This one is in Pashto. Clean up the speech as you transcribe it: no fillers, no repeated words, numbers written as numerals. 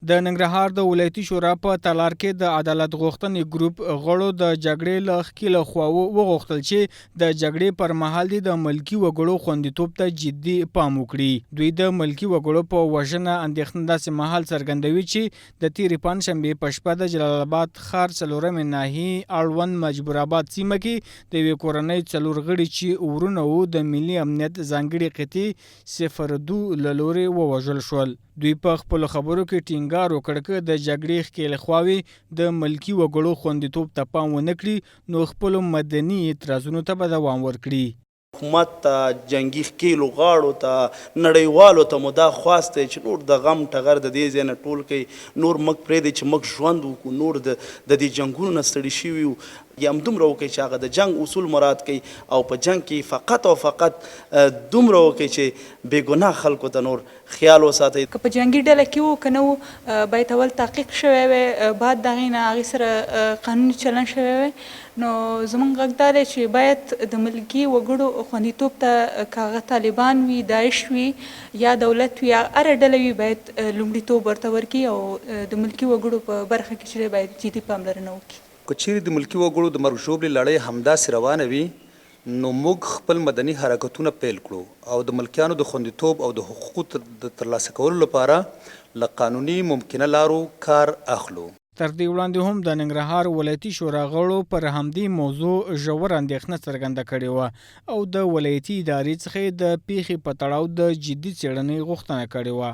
د ننګرهار د ولایتي شورا په تالار کې د عدالت غوښتنې ګروپ غړو د جګړې له ښکېله خواوو وغوښتل چې د جګړې پر مهال د ملکي وګړو خوندیتوب ته جدي پام وکړي. دوی د ملکي وګړو په وژنه اندېښنه داسې مهال څرګندوي چې د تېرې پنجشنبې په شپه د جلال آباد ښار څلورمې ناحیې اړوند مجبور آباد سیمه کې د یوې کورنۍ څلور غړي چې ورونه وو د ملي امنیت ځانګړې قطعې 02 له لورې ووژل شول. دوی په خپلو خبرو کې ټینګار وکړ چې د جګړې ښکېلې خواوې د ملکي وګړو خوندیتوب ته پام ونه کړي نو خپلو مدني اعتراضونو ته به دوام ورکړي. حکومت ته جنگي ښکېلو غاړو ته نړیوالو ته مو دا خواست دی چې نور د غم ټغر د دې ځای نه ټول کوي، نور موږ پرېږدئ چې موږ ژوند وکړو، نور د دې جنګونو نه ستړي شوي یو، یا همدومره وکړئ چې هغه د جنګ اصول مراعات کړي او په جنګ کې فقط او فقط دومره وکړئ چې بې ګناه خلکو ته نور خیال وساتئ. که په جنګي ډله کې وو که نه وو باید اول تحقیق شوی وی، بعد د هغې نه هغې سره قانوني چلن شوی وی. نو زموږ غږ دا دی چې باید د ملکي وګړو خوندیتوب ته که هغه طالبان وي، داعش وي یا دولت وي، هره ډله وي، باید لومړیتوب ورته ورکړي او د ملکي وګړو په برخه کې چې باید جدي پاملرنه وکړي. که چیرې د ملکي وګړو د مرګ ژوبلې لړۍ همداسې روانه وي نو موږ خپل مدني حرکتونه پیل کړو او د ملکیانو د خوندیتوب او د حقوقو د ترلاسه کولو لپاره له قانوني ممکنه لارو کار اخلو. تر دې وړاندې هم د ننګرهار ولایتي شورا غړو پر همدې موضوع ژور اندېښنه څرګنده کړې وه او د ولایتي ادارې څخه د پیښې په تړاو د جدي څېړنې غوښتنه کړې وه.